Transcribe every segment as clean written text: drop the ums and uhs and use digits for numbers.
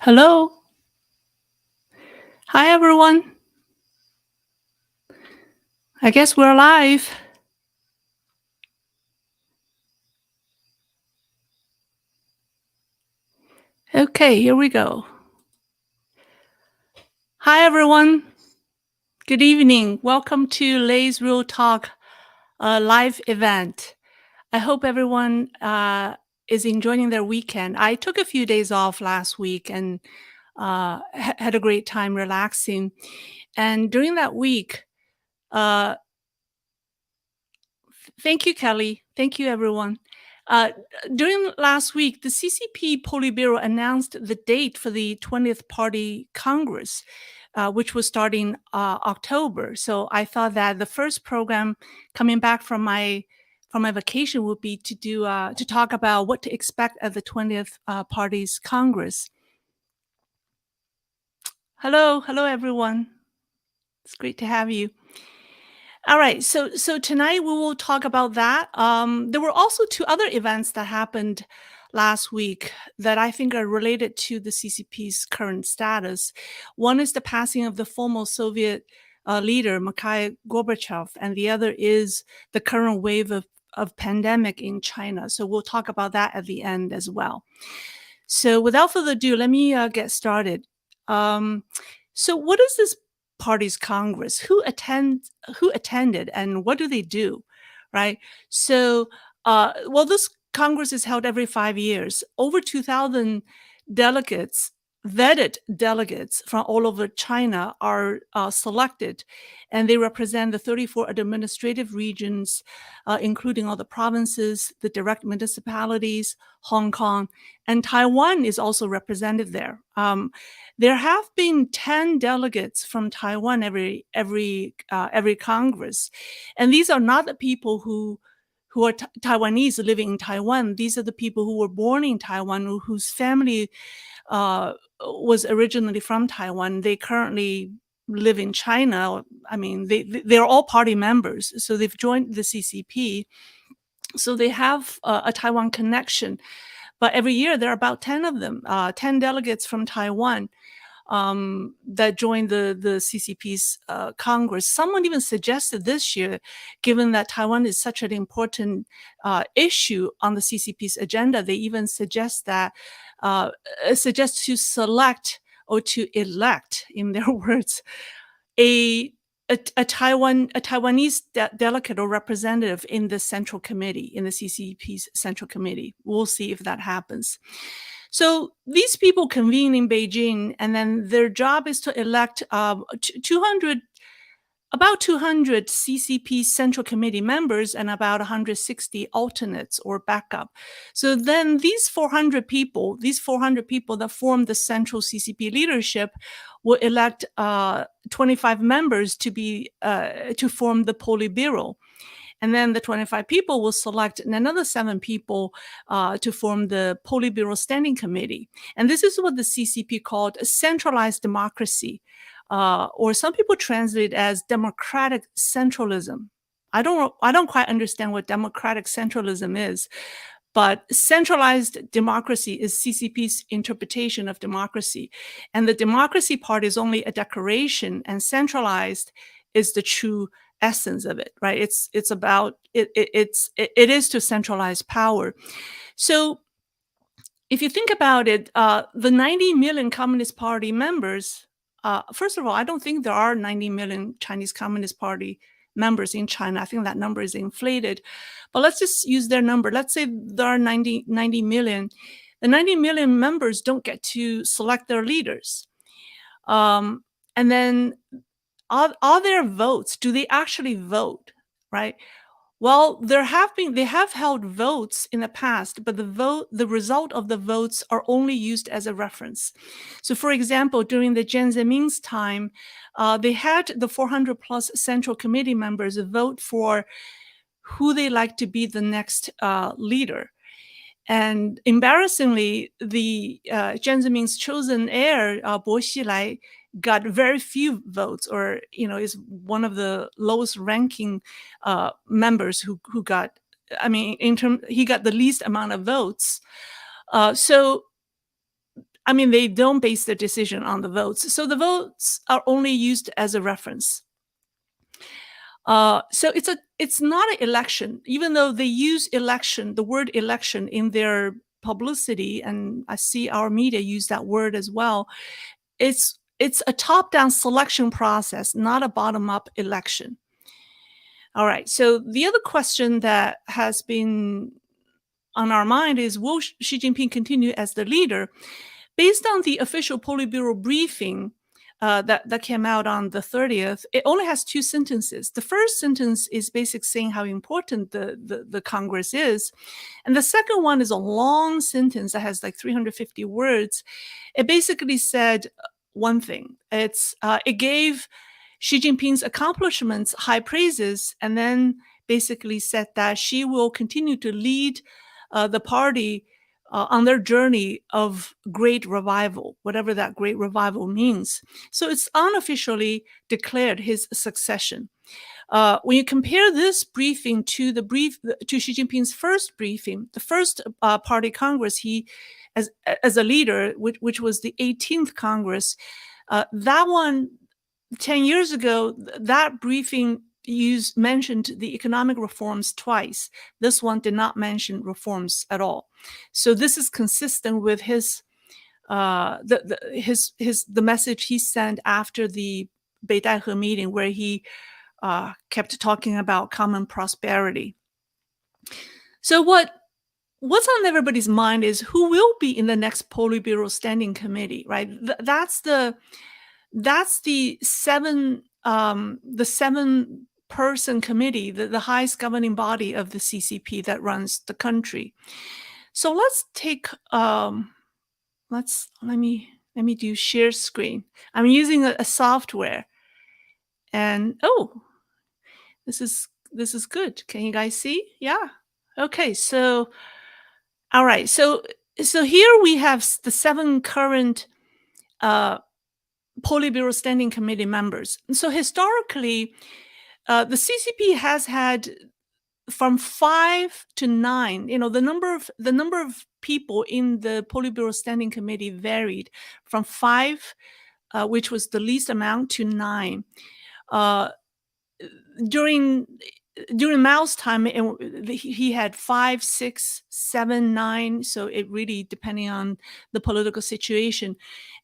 Hello. Hi, everyone. I guess we're live. Okay, here we go. Hi, everyone. Good evening. Welcome to Lay's Real Talk live event. I hope everyone is enjoying their weekend. I took a few days off last week and had a great time relaxing. And during that week, uh, thank you, Kelly. Thank you, everyone. Uh, During last week, the CCP Politburo announced the date for the 20th Party Congress, which was starting October. So I thought that the first program coming back from my vacation would be to talk about what to expect at the 20th Party's Congress. Hello, everyone. It's great to have you. All right, so tonight we will talk about that. There were also two other events that happened last week that I think are related to the CCP's current status. One is the passing of the former Soviet leader Mikhail Gorbachev, and the other is the current wave of pandemic in China. So we'll talk about that at the end as well. So without further ado, let me get started. So what is this party's Congress? Who attended, and what do they do? Right. So, well, this Congress is held every 5 years. Over 2,000 delegates, vetted delegates from all over China are selected, and they represent the 34 administrative regions, including all the provinces, the direct municipalities, Hong Kong, and Taiwan is also represented there. There have been 10 delegates from Taiwan every Congress, and these are not the people who are Taiwanese living in Taiwan. These are the people who were born in Taiwan, whose family was originally from Taiwan. They currently live in China. I mean, they're all party members, so they've joined the CCP. So they have a Taiwan connection. But every year there are about 10 of them, 10 delegates from Taiwan that joined the CCP's Congress. Someone even suggested this year, given that Taiwan is such an important issue on the CCP's agenda, they even suggest to select or to elect, in their words, a Taiwanese delegate or representative in the Central Committee, in the CCP's Central Committee. We'll see if that happens. So these people convene in Beijing, and then their job is to elect about 200 CCP Central Committee members and about 160 alternates or backup. So then these 400 people that form the Central CCP leadership will elect 25 members to form the Politburo. And then the 25 people will select another 7 people to form the Politburo Standing Committee. And this is what the CCP called a centralized democracy, or some people translate it as democratic centralism. I don't quite understand what democratic centralism is, but centralized democracy is CCP's interpretation of democracy. And the democracy part is only a decoration, and centralized is the true essence of it, right? It is to centralize power. So if you think about it, the 90 million Communist Party members, first of all, I don't think there are 90 million Chinese Communist Party members in China. I think that number is inflated. But let's just use their number. Let's say there are 90 million. The 90 million members don't get to select their leaders. And then are there votes? Do they actually vote, right? Well, they have held votes in the past, but the result of the votes are only used as a reference. So, for example, during the Jiang Zemin's time, they had the 400 plus Central Committee members vote for who they like to be the next leader. And embarrassingly, the Jiang Zemin's chosen heir, Bo Xilai, got very few votes, or is one of the lowest ranking members who got. I mean, he got the least amount of votes. So I mean, they don't base their decision on the votes. So the votes are only used as a reference. So it's not an election, even though they use election, the word election in their publicity, and I see our media use that word as well. It's a top-down selection process, not a bottom-up election. All right. So the other question that has been on our mind is, will Xi Jinping continue as the leader? Based on the official Politburo briefing that came out on the 30th, it only has 2 sentences. The first sentence is basically saying how important the Congress is. And the second one is a long sentence that has like 350 words. It basically said one thing. It gave Xi Jinping's accomplishments high praises, and then basically said that she will continue to lead the party on their journey of great revival, whatever that great revival means. So it's unofficially declared his succession. When you compare this briefing to Xi Jinping's first briefing, the first party Congress, he as a leader, which was the 18th Congress, that one 10 years ago, that briefing mentioned the economic reforms twice. This one did not mention reforms at all. So this is consistent with his the message he sent after the Beidaihe meeting, where he kept talking about common prosperity. So what's on everybody's mind is who will be in the next Politburo Standing Committee, right? That's the 7-person committee, the highest governing body of the CCP that runs the country. So let's take let me do share screen. I'm using a software, and this is good. Can you guys see? Yeah. Okay. So all right. So here we have the 7 current Politburo Standing Committee members. And so historically, the CCP has had from 5 to 9. You know, the number of people in the Politburo Standing Committee varied from 5, which was the least amount, to 9. During Mao's time, he had 5, 6, 7, 9. So it really depending on the political situation.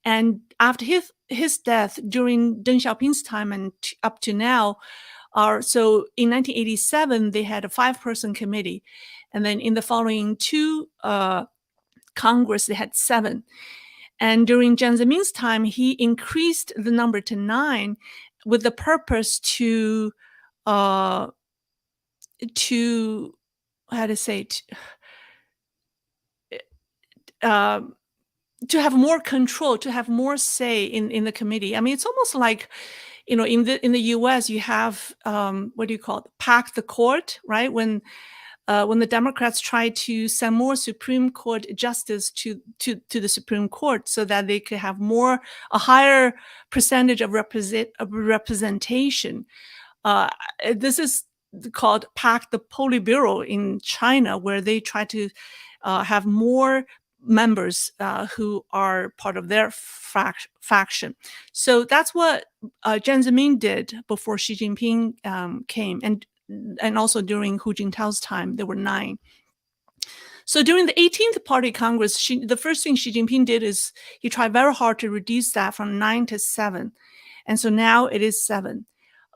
And after his death, during Deng Xiaoping's time and up to now, so in 1987 they had a 5-person committee, and then in the following 2 Congress they had 7. And during Jiang Zemin's time, he increased the number to 9 with the purpose to how to say to have more control, to have more say in the committee. I mean, it's almost like, you know, in the US you have what do you call it? Pack the court, right? When the Democrats try to send more Supreme Court justice to the Supreme Court so that they could have a higher percentage of representation. This is called Pack the Politburo in China, where they try to have more members who are part of their faction. So that's what Jiang Zemin did before Xi Jinping came, and also during Hu Jintao's time, there were 9. So during the 18th Party Congress, the first thing Xi Jinping did is he tried very hard to reduce that from 9 to 7. And so now it is 7.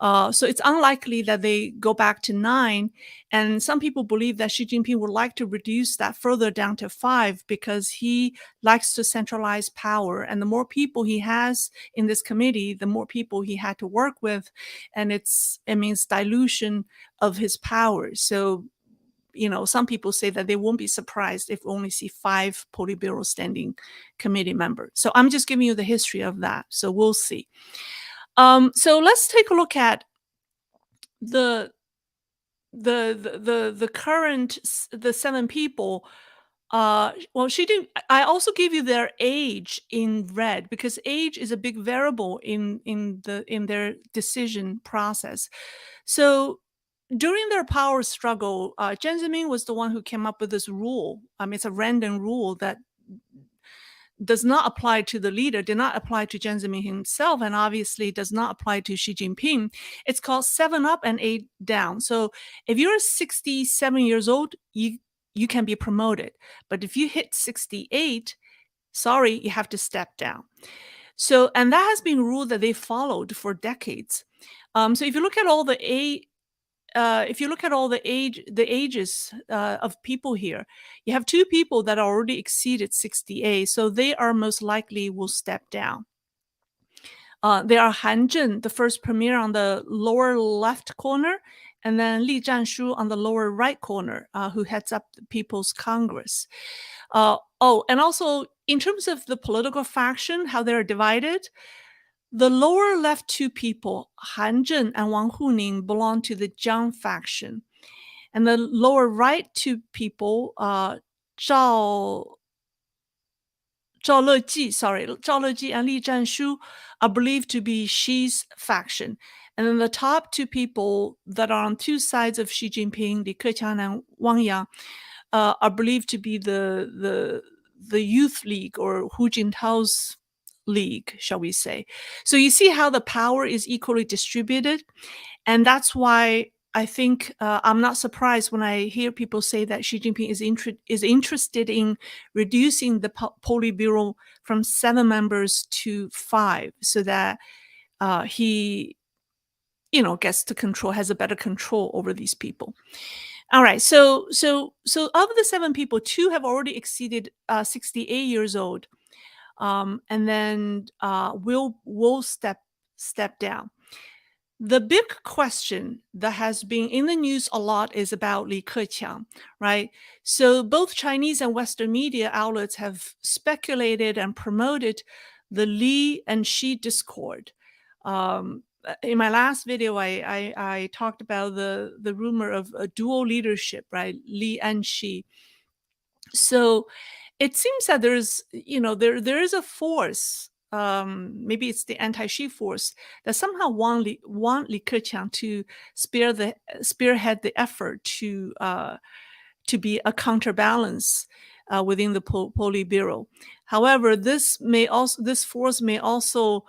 So it's unlikely that they go back to 9. And some people believe that Xi Jinping would like to reduce that further down to 5 because he likes to centralize power. And the more people he has in this committee, the more people he had to work with. And it means dilution of his power. So, you know, some people say that they won't be surprised if we only see 5 Politburo Standing Committee members. So I'm just giving you the history of that. So we'll see. So let's take a look at the current 7 people. Well, she didn't. I also gave you their age in red because age is a big variable in their decision process. So during their power struggle, Jiang Zemin was the one who came up with this rule. It's a random rule that does not apply to the leader, did not apply to Jiang Zemin himself, and obviously does not apply to Xi Jinping. It's called 7 up and 8 down. So if you're 67 years old, you can be promoted. But if you hit 68, sorry, you have to step down. So, and that has been a rule that they followed for decades. So if you look at all the ages of people here, you have two people that already exceeded 68, so they are most likely will step down. There are Han Zhen, the first premier, on the lower left corner, and then Li Zhanshu on the lower right corner, who heads up the People's Congress. And also in terms of the political faction, how they're divided, the lower left two people, Han Zhen and Wang Huning, belong to the Jiang faction. And the lower right two people, Zhao Leji and Li Zhanshu, are believed to be Xi's faction. And then the top two people that are on two sides of Xi Jinping, Li Keqiang and Wang Yang, are believed to be the Youth League, or Hu Jintao's league, shall we say. So you see how the power is equally distributed. And that's why I think I'm not surprised when I hear people say that Xi Jinping is interested in reducing the Politburo from 7 members to 5, so that he, gets to control, has a better control over these people. All right, so of the 7 people, 2 have already exceeded 68 years old, and then will step down. The big question that has been in the news a lot is about Li Keqiang, right? So both Chinese and Western media outlets have speculated and promoted the Li and Xi discord. In my last video, I talked about the rumor of a dual leadership, right? Li and Xi. So it seems that there's, there is a force, maybe it's the anti-Xi force, that somehow want Li Keqiang to spearhead the effort to be a counterbalance within the Politburo. However, this force may also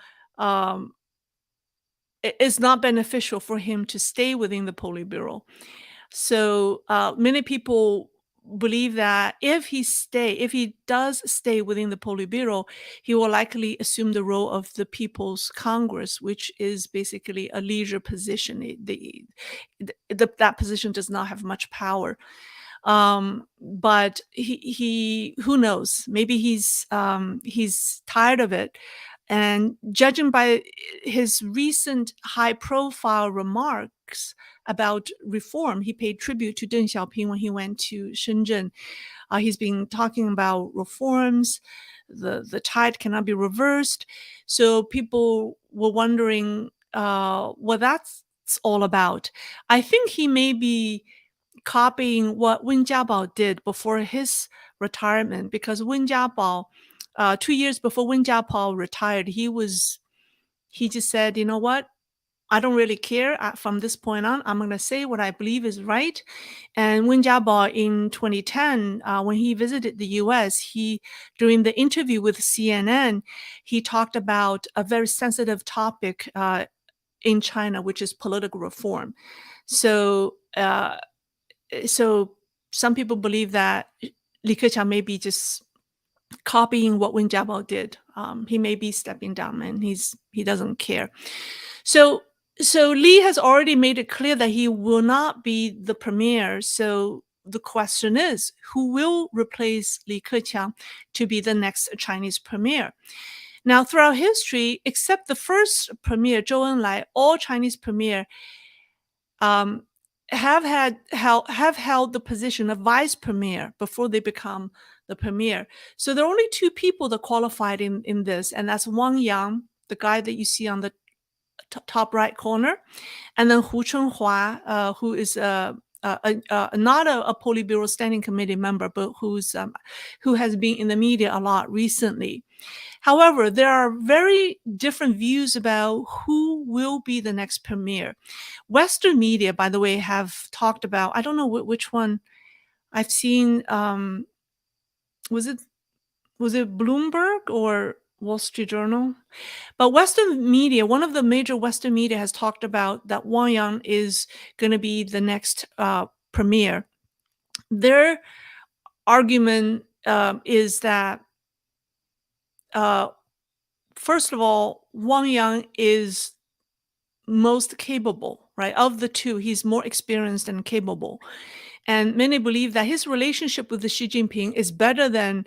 is not beneficial for him to stay within the Politburo. So many people believe that if he does stay within the Politburo, he will likely assume the role of the People's Congress, which is basically a leisure position. That position does not have much power. But he who knows? Maybe he's tired of it. And judging by his recent high-profile remarks about reform, he paid tribute to Deng Xiaoping when he went to Shenzhen. He's been talking about reforms. The tide cannot be reversed. So people were wondering what that's all about. I think he may be copying what Wen Jiabao did before his retirement, because Wen Jiabao, 2 years before Wen Jiabao retired, he just said, you know what? I don't really care. From this point on, I'm going to say what I believe is right. And Wen Jiabao in 2010, when he visited the U.S., during the interview with CNN, he talked about a very sensitive topic in China, which is political reform. So some people believe that Li Keqiang may be just copying what Wen Jiabao did. He may be stepping down, and he doesn't care. So Li has already made it clear that he will not be the premier. So the question is, who will replace Li Keqiang to be the next Chinese premier? Now, throughout history, except the first premier, Zhou Enlai, all Chinese premier have held the position of vice premier before they become the premier. So there are only 2 people that qualified in this, and that's Wang Yang, the guy that you see on the top right corner, and then Hu Chunhua, who is not a Politburo Standing Committee member, but who has been in the media a lot recently. However, there are very different views about who will be the next premier. Western media, by the way, have talked about, I don't know which one I've seen, was it was it Bloomberg or Wall Street Journal? But Western media, one of the major Western media has talked about that Wang Yang is going to be the next premier. Their argument is that, first of all, Wang Yang is most capable, right? Of the two, he's more experienced and capable. And many believe that his relationship with Xi Jinping is better than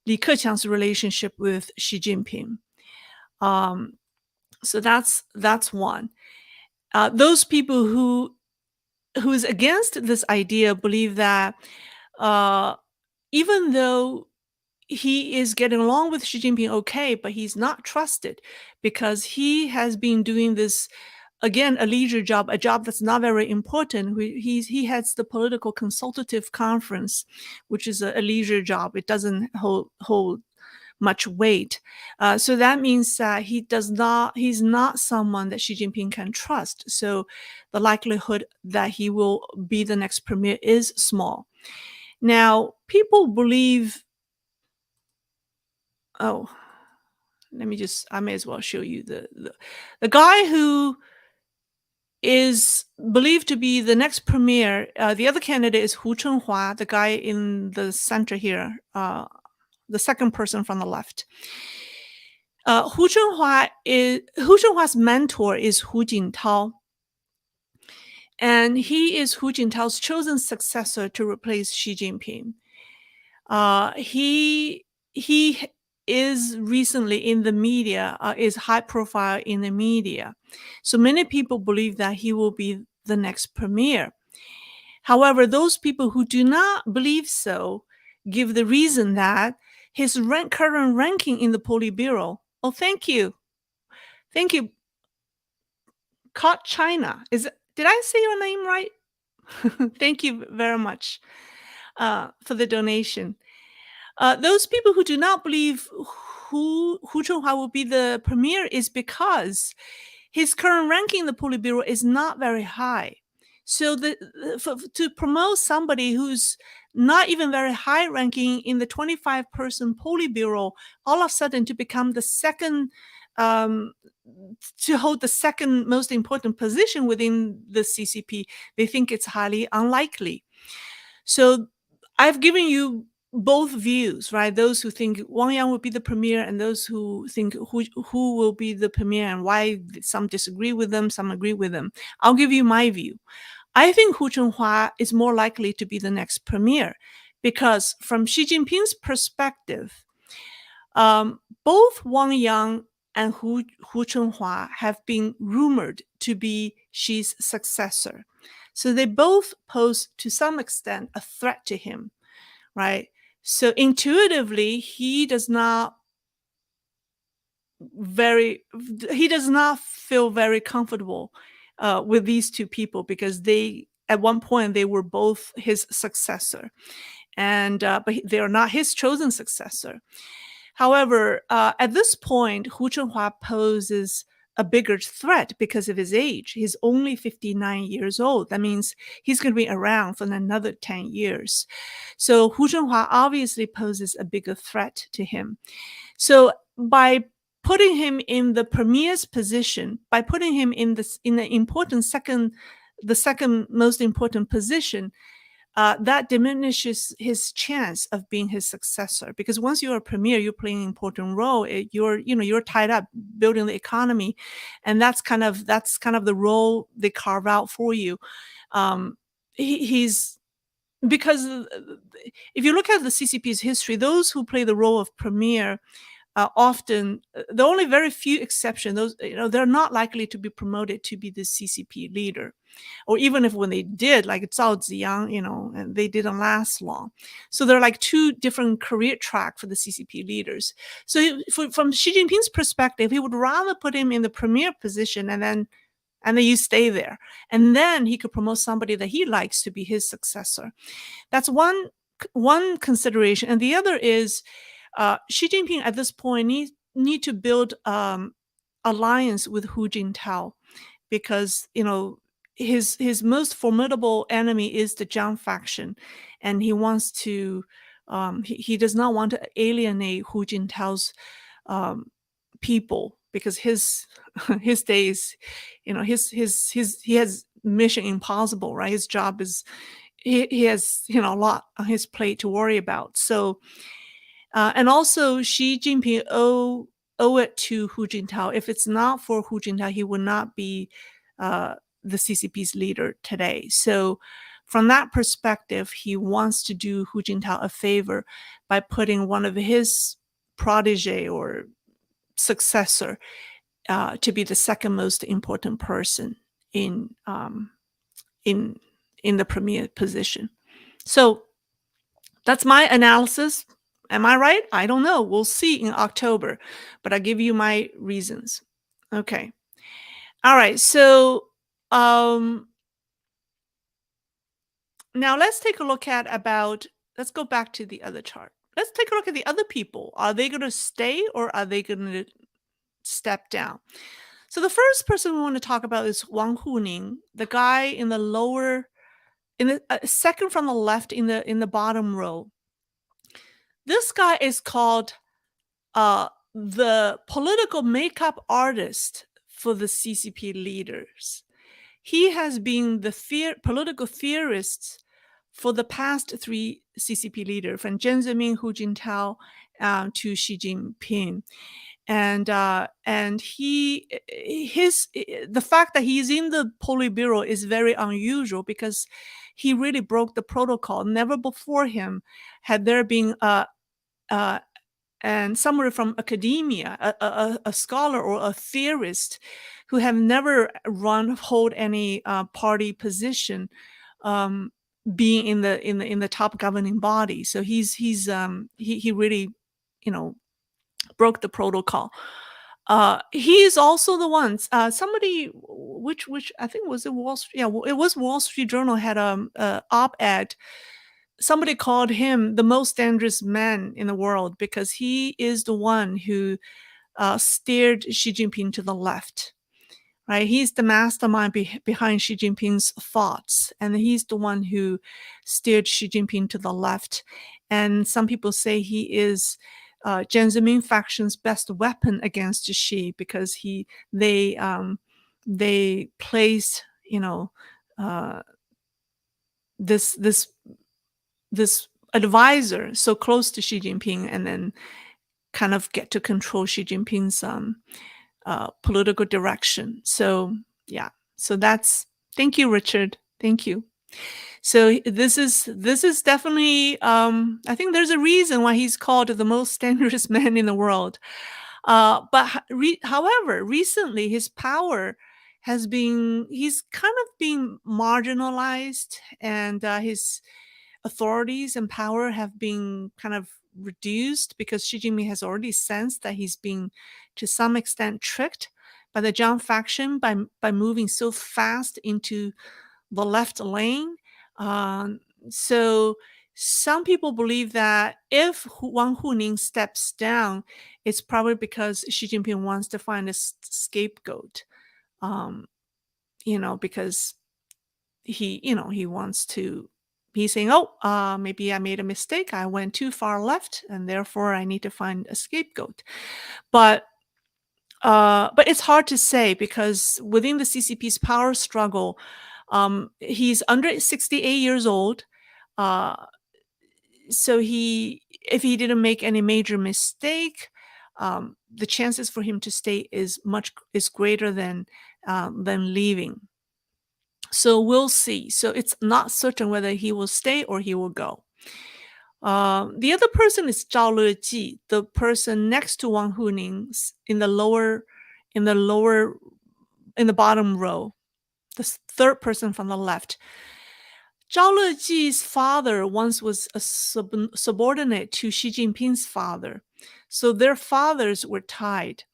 Li Keqiang's relationship with Xi Jinping. So that's one. Those people who's against this idea believe that even though he is getting along with Xi Jinping okay, but he's not trusted because he has been doing this, again, a leisure job, a job that's not very important. He heads the political consultative conference, which is a leisure job. It doesn't hold much weight. So that means that he's not someone that Xi Jinping can trust. So the likelihood that he will be the next premier is small. Now, people believe, I may as well show you the guy who is believed to be the next premier. The other candidate is Hu Chunhua, the guy in the center here, the second person from the left. Hu Chunhua's mentor is Hu Jintao, and he is Hu Jintao's chosen successor to replace Xi Jinping. He is recently in the media, is high profile in the media, so many people believe that he will be the next premier. However, those people who do not believe so give the reason that his current ranking in the Politburo. Oh, thank you. Caught China. Did I say your name right? Thank you very much for the donation. Those people who do not believe Hu Chunhua will be the premier is because his current ranking in the Politburo is not very high. So to promote somebody who's not even very high ranking in the 25-person Politburo, all of a sudden to become the second, to hold the second most important position within the CCP, they think it's highly unlikely. So I've given you both views, right? Those who think Wang Yang will be the premier and those who think who will be the premier and why. Some disagree with them, some agree with them. I'll give you my view. I think Hu Chunhua is more likely to be the next premier because from Xi Jinping's perspective, both Wang Yang and Hu Chunhua have been rumored to be Xi's successor. So they both pose, to some extent, a threat to him, right? So intuitively, he does not feel very comfortable with these two people because at one point they were both his successor, and but they are not his chosen successor. However, at this point, Hu Chunhua poses a bigger threat because of his age. He's only 59 years old. That means he's going to be around for another 10 years. So Hu Chunhua obviously poses a bigger threat to him. So by putting him in the premier's position, by putting him in the second most important position, that diminishes his chance of being his successor. Because once you're a premier, you're playing an important role. You're tied up building the economy, and that's kind of the role they carve out for you. He's because if you look at the CCP's history, those who play the role of premier often, the only very few exceptions, they're not likely to be promoted to be the CCP leader. Or even if when they did, like Zhao Ziyang, and they didn't last long. So they're like two different career tracks for the CCP leaders. So from Xi Jinping's perspective, he would rather put him in the premier position and then you stay there. And then he could promote somebody that he likes to be his successor. That's one consideration. And the other is Xi Jinping at this point need to build alliance with Hu Jintao because, his most formidable enemy is the Jiang faction, and he wants to He does not want to alienate Hu Jintao's people, because his his days, he has mission impossible, right? His job is, he has a lot on his plate to worry about. So and also Xi Jinping owe it to Hu Jintao. If it's not for Hu Jintao, he would not be the CCP's leader today. So from that perspective, he wants to do Hu Jintao a favor by putting one of his protege or successor to be the second most important person in in the premier position. So that's my analysis. Am I right? I don't know. We'll see in October, but I give you my reasons. Okay. All right. So now let's take a look at let's go back to the other chart. Let's take a look at the other people. Are they going to stay or are they going to step down? So the first person we want to talk about is Wang Huning, the guy in the lower, in the second from the left in the bottom row. This guy is called the political makeup artist for the CCP leaders. He has been the political theorist for the past three CCP leaders, from Jiang Zemin, Hu Jintao, to Xi Jinping. And the fact that he's in the Politburo is very unusual, because he really broke the protocol. Never before him had there been and somewhere from academia, a scholar or a theorist who have never hold any party position, being in the top governing body. So he really, broke the protocol. He is also the ones. Somebody, which I think was it Wall Street? Yeah, it was Wall Street Journal had a op-ed. Somebody called him the most dangerous man in the world, because he is the one who steered Xi Jinping to the left. Right? He's the mastermind behind Xi Jinping's thoughts, and he's the one who steered Xi Jinping to the left. And some people say he is Jiang Zemin faction's best weapon against Xi, because they placed this advisor so close to Xi Jinping, and then kind of get to control Xi Jinping's political direction. So yeah, so thank you, Richard. Thank you. So this is definitely, I think there's a reason why he's called the most dangerous man in the world. However, recently his power he's kind of being marginalized, and his authorities and power have been kind of reduced, because Xi Jinping has already sensed that he's being, to some extent, tricked by the Jiang faction by moving so fast into the left lane. So some people believe that if Wang Huning steps down, it's probably because Xi Jinping wants to find a scapegoat. Because he wants to. He's saying, "Oh, maybe I made a mistake. I went too far left, and therefore I need to find a scapegoat." But it's hard to say, because within the CCP's power struggle, he's under 68 years old. So if he didn't make any major mistake, the chances for him to stay is greater than leaving. So we'll see. So it's not certain whether he will stay or he will go. The other person is Zhao Leji, the person next to Wang Huning in the bottom row, the third person from the left. Zhao Leji's father once was a subordinate to Xi Jinping's father, so their fathers were tied.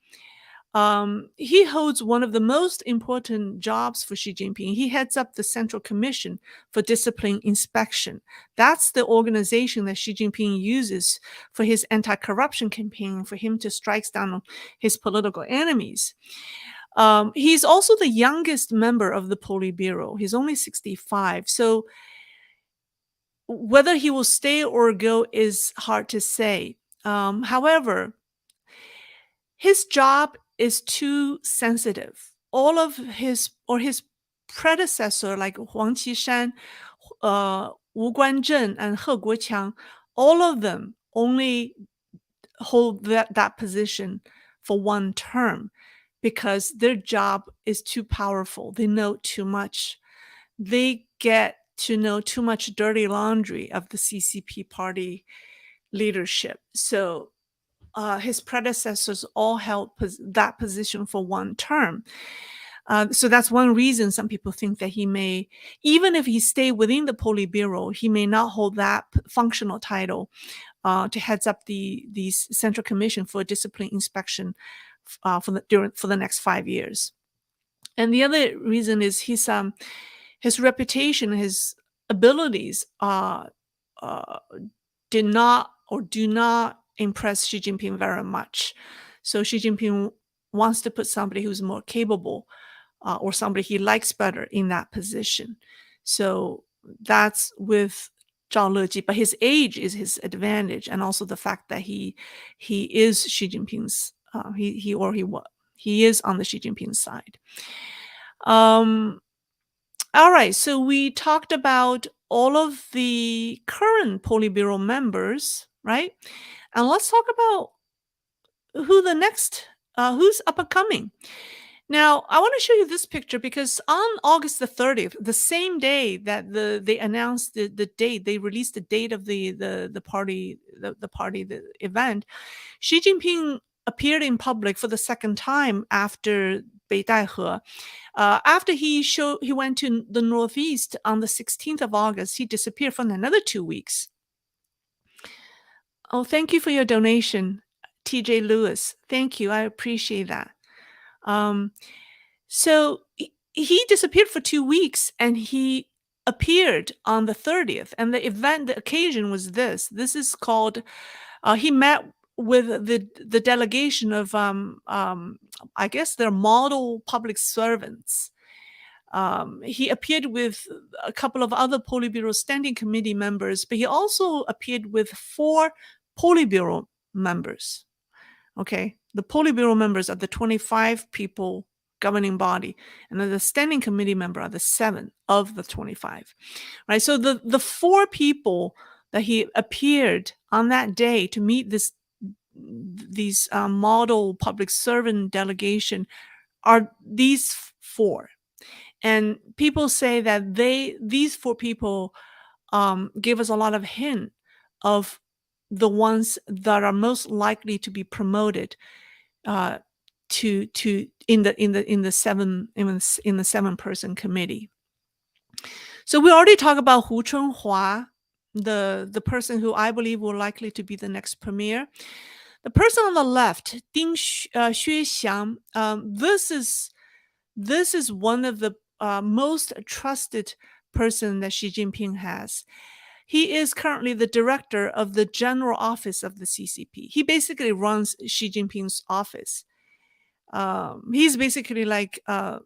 He holds one of the most important jobs for Xi Jinping. He heads up the Central Commission for Discipline Inspection. That's the organization that Xi Jinping uses for his anti-corruption campaign, for him to strike down on his political enemies. He's also the youngest member of the Politburo. He's only 65. So whether he will stay or go is hard to say. However, his job is too sensitive. All of his predecessor, like Huang Qishan, Wu Guanzheng, and He Guoqiang, all of them only hold that position for one term because their job is too powerful. They know too much. They get to know too much dirty laundry of the CCP party leadership. So his predecessors all held that position for one term. So that's one reason some people think that he may, even if he stay within the Politburo, he may not hold that functional title to heads up the Central Commission for Discipline Inspection for the next 5 years. And the other reason is his reputation, his abilities did not or do not impress Xi Jinping very much. So Xi Jinping wants to put somebody who's more capable or somebody he likes better in that position. So that's with Zhao Leji, but his age is his advantage, and also the fact that he is Xi Jinping's he is on the Xi Jinping side. All right, so we talked about all of the current Politburo members, right? And let's talk about who the next, who's up and coming. Now, I want to show you this picture because on August the 30th, the same day that they announced the date, they released the date of the event, Xi Jinping appeared in public for the second time after Beidaihe. After he went to the Northeast on the 16th of August, he disappeared for another 2 weeks. Oh, thank you for your donation, TJ Lewis. Thank you. I appreciate that. So he disappeared for 2 weeks and he appeared on the 30th. And the occasion was this. This is called, he met with the delegation of, I guess they're model public servants. He appeared with a couple of other Politburo Standing Committee members, but he also appeared with 4 Politburo members. Okay, the Politburo members are the 25 people governing body, and then the Standing Committee member are the 7 of the 25. Right, so the 4 people that he appeared on that day to meet these model public servant delegation are these 4. And people say that these 4 people give us a lot of hint of the ones that are most likely to be promoted to in the 7-person committee. So we already talked about Hu Chunhua, the person who I believe will likely to be the next premier. The person on the left, Ding Xuexiang, this is one of the most trusted person that Xi Jinping has. He is currently the director of the general office of the CCP. He basically runs Xi Jinping's office. He's basically like the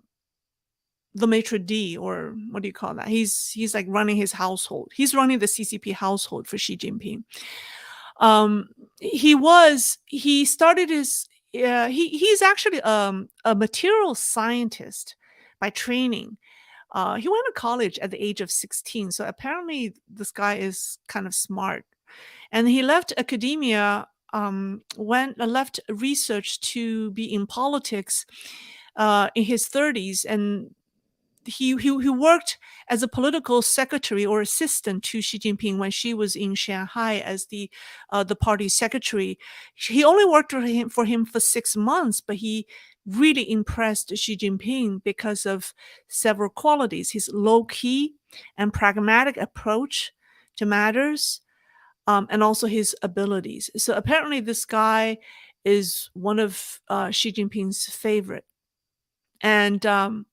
maitre d', or what do you call that? He's like running his household. He's running the CCP household for Xi Jinping. He started his he's actually a material scientist by training. He went to college at the age of 16, so apparently this guy is kind of smart. And he left academia, left research to be in politics in his 30s, and he worked as a political secretary or assistant to Xi Jinping when she was in Shanghai as the party secretary. He only worked for him for 6 months, but he really impressed Xi Jinping because of several qualities: his low-key and pragmatic approach to matters, and also his abilities. So apparently this guy is one of Xi Jinping's favorite. And and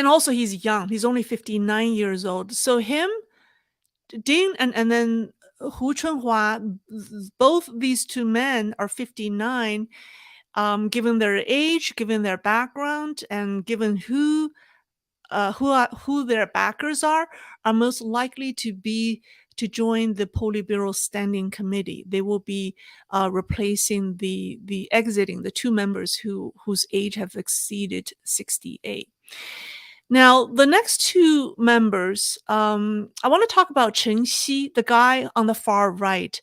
also he's young. He's only 59 years old. So him, Ding, and then Hu Chunhua, both these 2 men are 59. Given their age, given their background, and given who who their backers are most likely to join the Politburo Standing Committee. They will be replacing the exiting the two members whose age have exceeded 68. Now, the next two members, I want to talk about Chen Xi, the guy on the far right.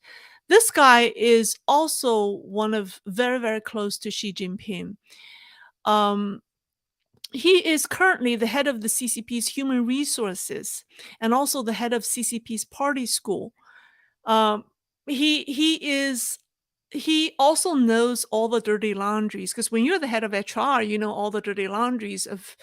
This guy is also one of very, very close to Xi Jinping. Um, he is currently the head of the CCP's human resources and also the head of CCP's party school. Um, he also knows all the dirty laundries, because when you're the head of HR, you know all the dirty laundries of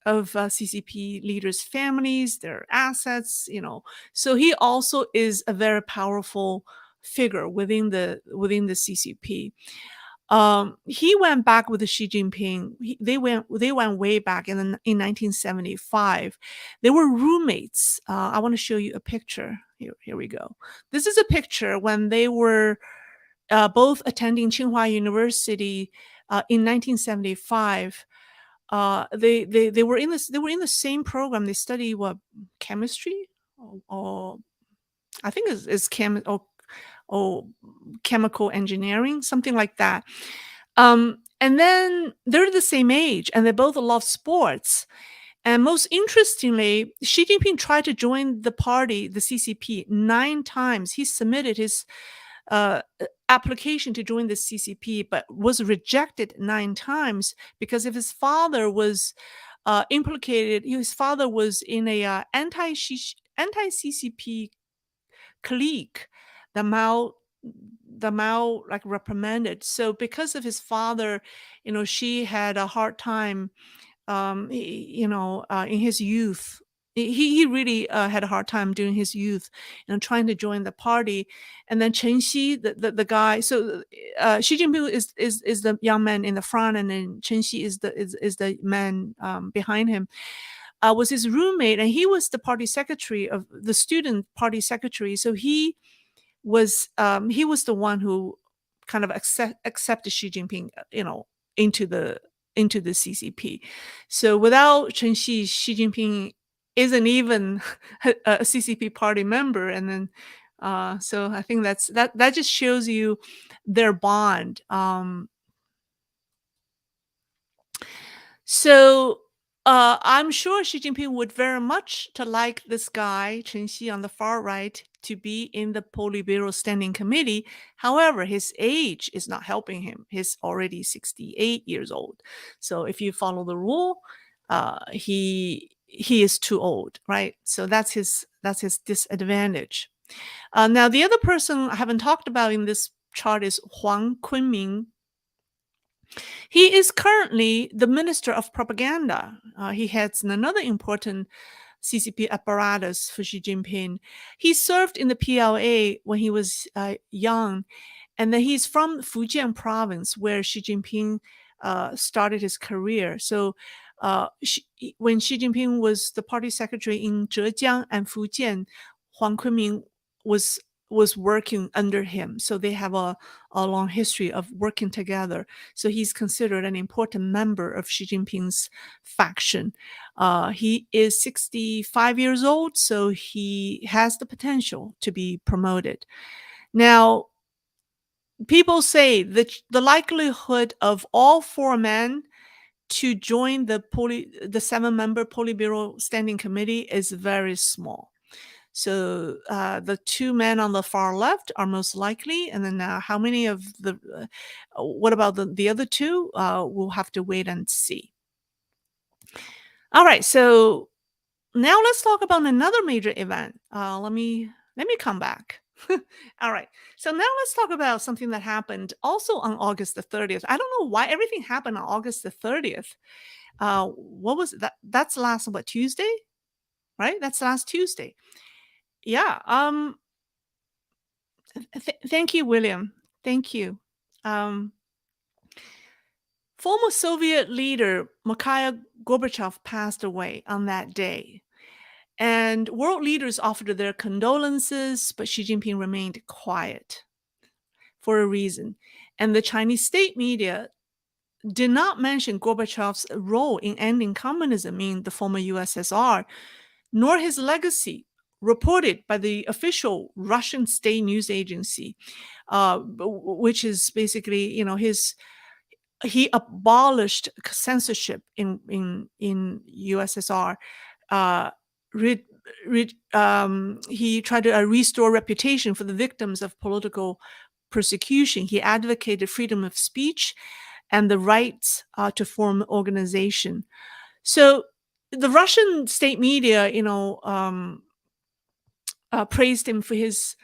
CCP leaders' families, their assets, you know. So he also is a very powerful figure within the CCP. He went back with Xi Jinping. They went way back in 1975. They were roommates. I want to show you a picture. Here we go. This is a picture when they were both attending Tsinghua University in 1975. They were in the same program. They study what, chemistry, or I think it's or chemical engineering, something like that. And then they're the same age, and they both love sports. And most interestingly, Xi Jinping tried to join the party, the CCP, 9 times. He submitted his application to join the CCP, but was rejected 9 times because if his father was implicated. His father was in a anti-CCP clique that Mao like reprimanded. So because of his father, she had a hard time, in his youth. He really had a hard time during his youth, trying to join the party. And then Chen Xi, the guy. So Xi Jinping is the young man in the front, and then Chen Xi is the man behind him. Was his roommate, and he was the party secretary of the student party secretary. So he was the one who kind of accepted Xi Jinping, into the CCP. So without Chen Xi, Xi Jinping isn't even a CCP party member. And then, so I think that just shows you their bond. So I'm sure Xi Jinping would very much to like this guy, Chen Xi on the far right, to be in the Politburo Standing Committee. However, his age is not helping him. He's already 68 years old. So if you follow the rule, he is too old, right? So that's his disadvantage. Now, the other person I haven't talked about in this chart is Huang Kunming. He is currently the Minister of Propaganda. He heads another important CCP apparatus for Xi Jinping. He served in the PLA when he was young, and then he's from Fujian province, where Xi Jinping started his career. So when Xi Jinping was the party secretary in Zhejiang and Fujian, Huang Kunming was working under him. So they have a long history of working together. So he's considered an important member of Xi Jinping's faction. He is 65 years old, so he has the potential to be promoted. Now, people say that the likelihood of all 4 men to join the 7-member Politburo Standing Committee is very small. So the 2 men on the far left are most likely, and then how many of what about the other 2? We'll have to wait and see. All right, so now let's talk about another major event. Let me come back. All right, so now let's talk about something that happened also on August the 30th. I don't know why everything happened on August the 30th. What was that? That's last, what, Tuesday? Right? That's last Tuesday. Yeah. Thank you, William. Thank you. Former Soviet leader Mikhail Gorbachev passed away on that day. And world leaders offered their condolences, but Xi Jinping remained quiet for a reason. And the Chinese state media did not mention Gorbachev's role in ending communism in the former USSR, nor his legacy reported by the official Russian state news agency, which is basically, he abolished censorship in USSR. Uh, re, he tried to restore reputation for the victims of political persecution. He advocated freedom of speech and the rights to form organization. So the Russian state media, praised him for his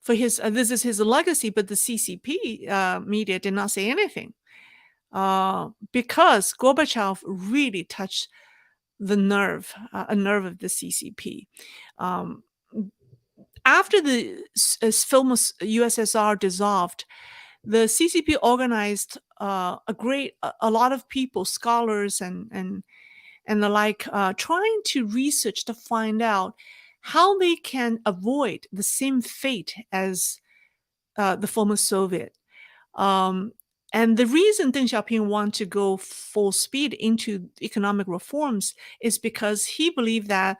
this is his legacy, but the CCP media did not say anything because Gorbachev really touched a nerve of the CCP. Um, After the famous USSR dissolved, the CCP organized a lot of people, scholars and the like, trying to research to find out how they can avoid the same fate as the former Soviet. Um, and the reason Deng Xiaoping wanted to go full speed into economic reforms is because he believed that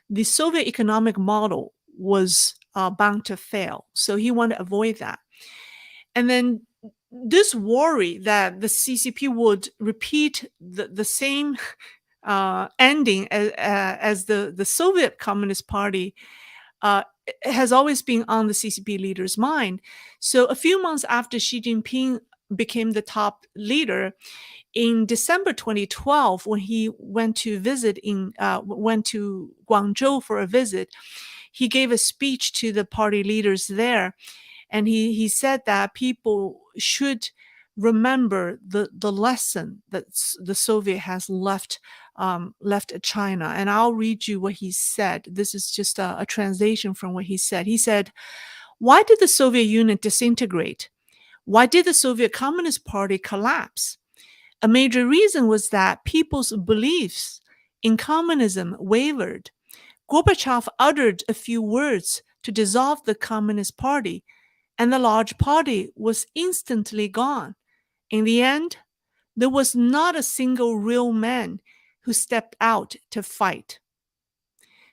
the Soviet economic model was bound to fail. So he wanted to avoid that. And then this worry that the CCP would repeat the same ending as the Soviet Communist Party uh, has always been on the CCP leader's mind. So a few months after Xi Jinping became the top leader, in December 2012, when he went to Guangzhou for a visit, he gave a speech to the party leaders there, and he said that people should remember the lesson that the Soviet has left China. And I'll read you what he said. This is just a translation from what he said. He said, "Why did the Soviet Union disintegrate? Why did the Soviet Communist Party collapse? A major reason was that people's beliefs in communism wavered. Gorbachev uttered a few words to dissolve the Communist Party, and the large party was instantly gone. In the end, there was not a single real man who stepped out to fight."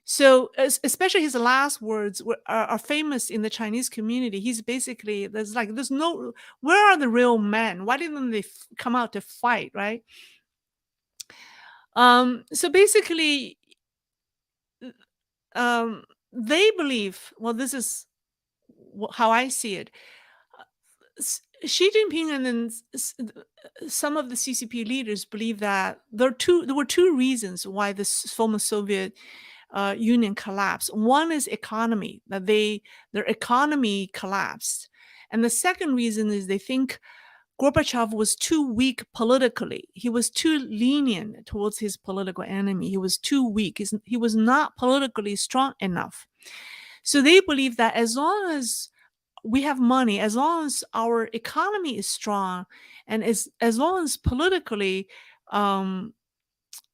So, especially his last words are famous in the Chinese community. He's basically, there's no, where are the real men? Why didn't they come out to fight, right? So basically, they believe, well, this is how I see it. Xi Jinping and then some of the CCP leaders believe that there were two reasons why the former Soviet Union collapsed. One is economy, that their economy collapsed, and the second reason is they think Gorbachev was too weak politically. He was too lenient towards his political enemy. He was too weak. He was not politically strong enough. So they believe that as long as we have money, as long as our economy is strong, and as long as politically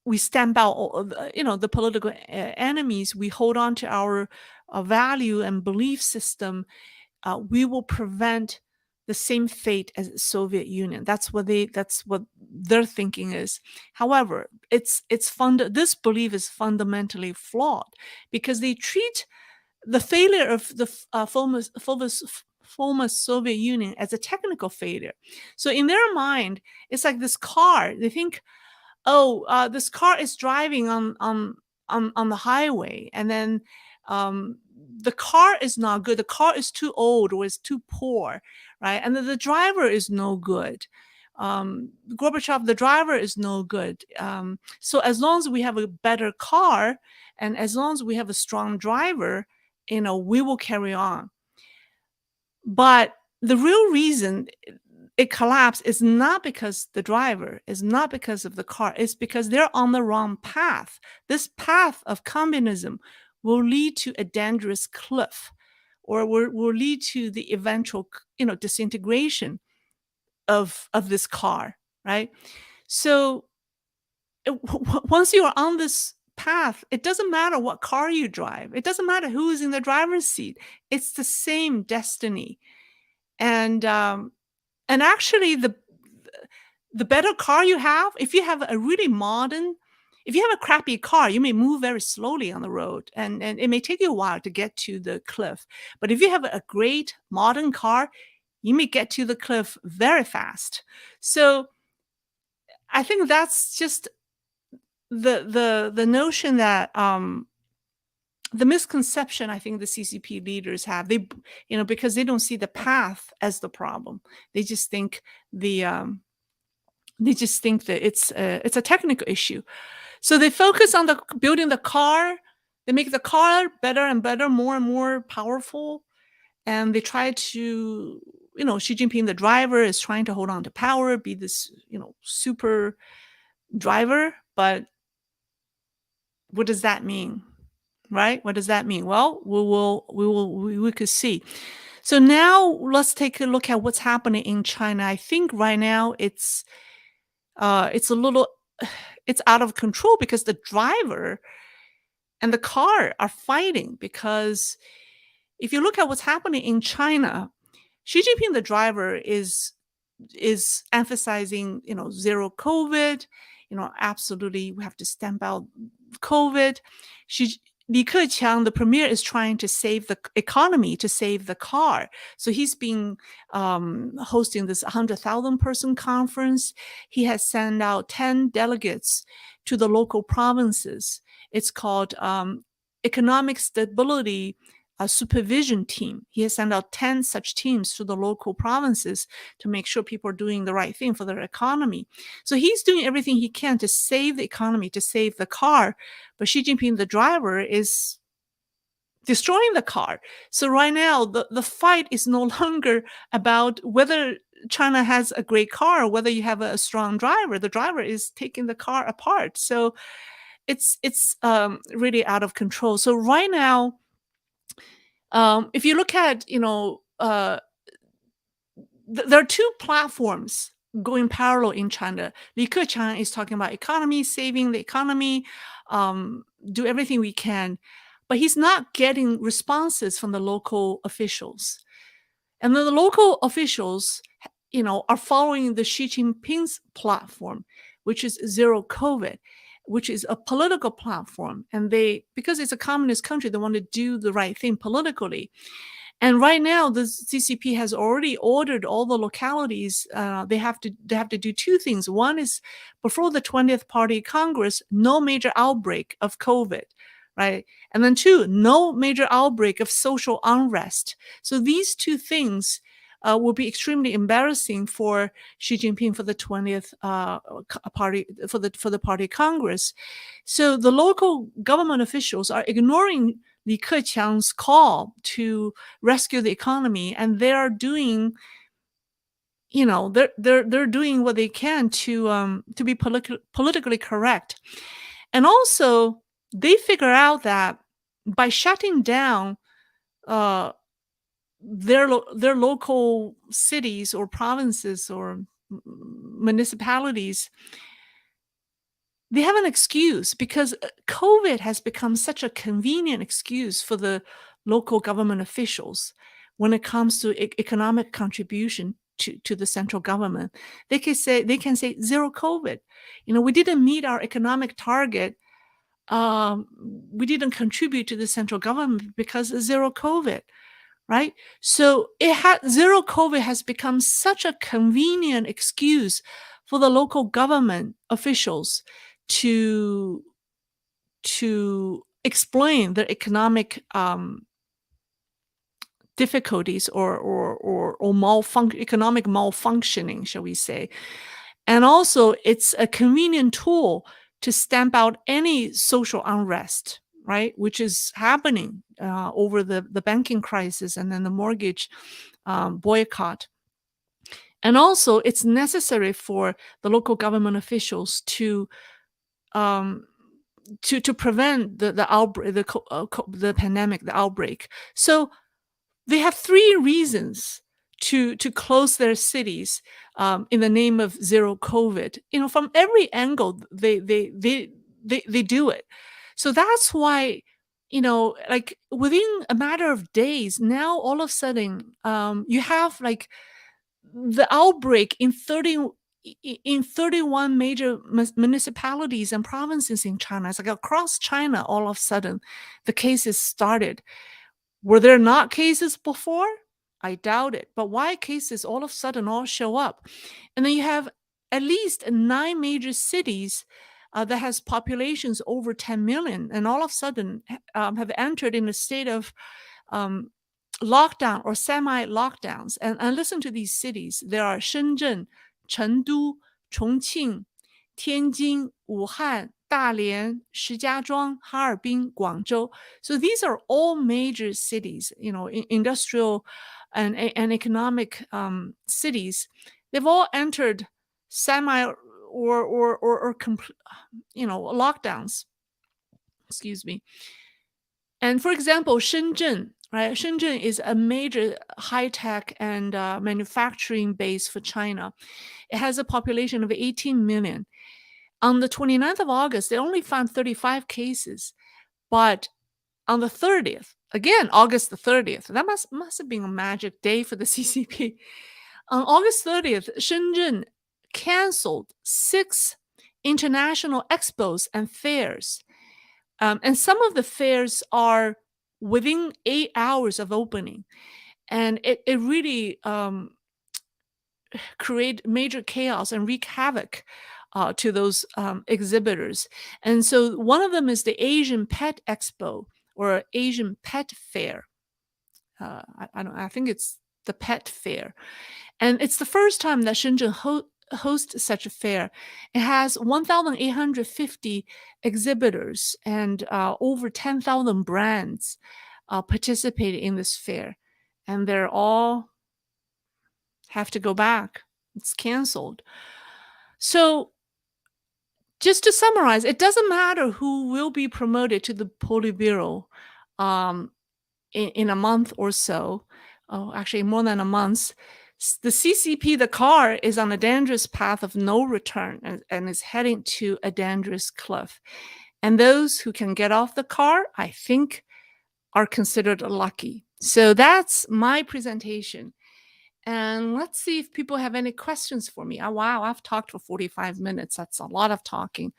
we stamp out the political enemies, we hold on to our value and belief system, we will prevent the same fate as the Soviet Union. That's what their thinking is. However, this belief is fundamentally flawed because they treat the failure of the former Soviet Union as a technical failure. So in their mind, it's like this car. They think, oh, this car is driving on the highway, and then the car is not good. The car is too old or is too poor, right? And the driver is no good. Gorbachev, the driver, is no good. So as long as we have a better car and as long as we have a strong driver, we will carry on. But the real reason it collapsed is not because the driver, is not because of the car, it's because they're on the wrong path. This path of communism will lead to a dangerous cliff, or will lead to the eventual, disintegration of this car, right? So once you are on this path, it doesn't matter what car you drive. It doesn't matter who is in the driver's seat. It's the same destiny. And actually, the better car you have, if you have a really modern, if you have a crappy car, you may move very slowly on the road, and it may take you a while to get to the cliff. But if you have a great modern car, you may get to the cliff very fast. So I think that's just the notion that the misconception I think the CCP leaders have. They, because they don't see the path as the problem. They just think that it's a technical issue. So they focus on building the car. They make the car better and better, more and more powerful, and they try to, Xi Jinping, the driver, is trying to hold on to power, be this, super driver. But what does that mean, right? What does that mean? Well, we could see. So now let's take a look at what's happening in China. I think right now it's a little, it's out of control because the driver and the car are fighting. Because if you look at what's happening in China, Xi Jinping, the driver, is emphasizing, zero COVID. Absolutely, we have to stamp out COVID. Li Keqiang, the premier, is trying to save the economy, to save the car. So he's been hosting this 100,000 person conference. He has sent out 10 delegates to the local provinces. It's called Economic Stability Supervision Team. He has sent out 10 such teams to the local provinces to make sure people are doing the right thing for their economy. So he's doing everything he can to save the economy, to save the car. But Xi Jinping, the driver, is destroying the car. So right now, the fight is no longer about whether China has a great car or whether you have a strong driver. The driver is taking the car apart. So it's really out of control. So right now, if you look at, there are two platforms going parallel in China. Li Keqiang is talking about economy, saving the economy, do everything we can, but he's not getting responses from the local officials. And then the local officials, are following the Xi Jinping's platform, which is zero COVID, which is a political platform. And because it's a communist country, they want to do the right thing politically. And right now, the CCP has already ordered all the localities. They have to do two things. One is, before the 20th Party Congress, no major outbreak of COVID, right? And then two, no major outbreak of social unrest. So these two things will be extremely embarrassing for Xi Jinping for the 20th party, for the Party Congress. So the local government officials are ignoring Li Keqiang's call to rescue the economy, and they are doing, they're doing what they can to be politically correct. And also, they figure out that by shutting down their local cities or provinces or municipalities, they have an excuse, because COVID has become such a convenient excuse for the local government officials when it comes to economic contribution to the central government. They can say zero COVID. We didn't meet our economic target. We didn't contribute to the central government because of zero COVID. Right? So zero COVID has become such a convenient excuse for the local government officials to explain their economic difficulties or economic malfunctioning, shall we say. And also, it's a convenient tool to stamp out any social unrest, right, which is happening over the banking crisis and then the mortgage boycott. And also, it's necessary for the local government officials to prevent the outbreak, the pandemic, the outbreak. So they have three reasons to close their cities in the name of zero COVID. From every angle, they do it. So that's why, like within a matter of days, now all of a sudden, you have like the outbreak in 30 in 31 major municipalities and provinces in China. It's like across China, all of a sudden, the cases started. Were there not cases before? I doubt it. But why cases all of a sudden all show up? And then you have at least 9 major cities that has populations over 10 million, and all of a sudden have entered in a state of um, lockdown or semi-lockdowns. And listen to these cities. There are Shenzhen, Chengdu, Chongqing, Tianjin, Wuhan, Dalian, Shijiazhuang, Harbin, Guangzhou. So these are all major cities, industrial and economic cities. They've all entered semi or complete, lockdowns. Excuse me. And for example, Shenzhen, right? Shenzhen is a major high-tech and manufacturing base for China. It has a population of 18 million. On the 29th of August, they only found 35 cases. But on the 30th, again, August the 30th, that must have been a magic day for the CCP. On August 30th, Shenzhen canceled 6 international expos and fairs. And some of the fairs are within 8 hours of opening. And it really create major chaos and wreak havoc to those exhibitors. And so one of them is the Asian Pet Expo or Asian Pet Fair. I think it's the Pet Fair. And it's the first time that Shenzhen hosts such a fair. It has 1,850 exhibitors and over 10,000 brands participating in this fair. And they're all have to go back. It's canceled. So just to summarize, it doesn't matter who will be promoted to the Politburo in a month or so. Oh, actually more than a month. The CCP, the car, is on a dangerous path of no return and is heading to a dangerous cliff. And those who can get off the car, I think, are considered lucky. So that's my presentation. And let's see if people have any questions for me. Oh, wow, I've talked for 45 minutes. That's a lot of talking.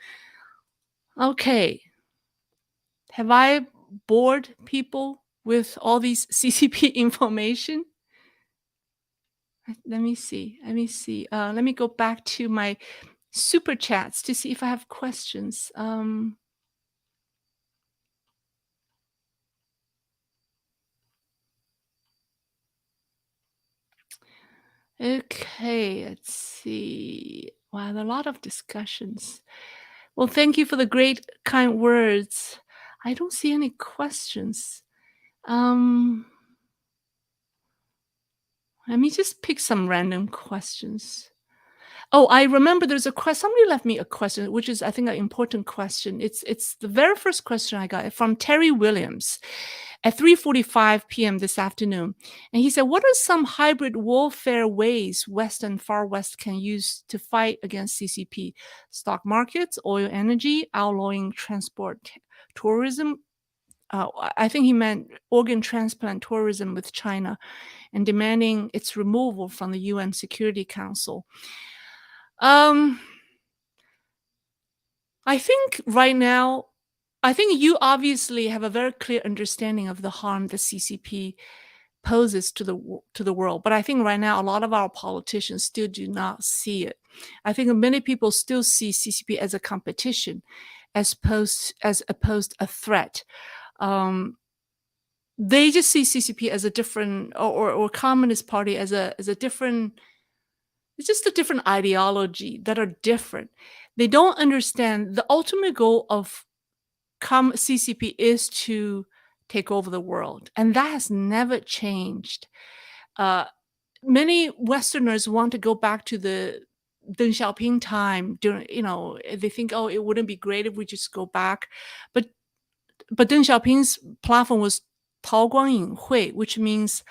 Okay. Have I bored people with all these CCP information? Let me see. Let me go back to my super chats to see if I have questions. Okay, let's see. Wow, there are a lot of discussions. Well, thank you for the great, kind words. I don't see any questions. Let me just pick some random questions. Oh, I remember there's a question. Somebody left me a question, which is, I think, an important question. It's the very first question I got from Terry Williams at 3:45 p.m. this afternoon. And he said, what are some hybrid warfare ways West and Far West can use to fight against CCP? Stock markets, oil energy, outlawing transport tourism. I think he meant organ transplant tourism with China and demanding its removal from the UN Security Council. I think right now, I think you obviously have a very clear understanding of the harm the CCP poses to the world. But I think right now, a lot of our politicians still do not see it. I think many people still see CCP as a competition, as opposed a threat. They just see CCP as a different, or Communist Party as a different. It's just a different ideology that are different. They don't understand the ultimate goal of CCP is to take over the world, and that has never changed. Many Westerners want to go back to the Deng Xiaoping time. During, they think, oh, it wouldn't be great if we just go back, but Deng Xiaoping's platform was 韬光养晦, which means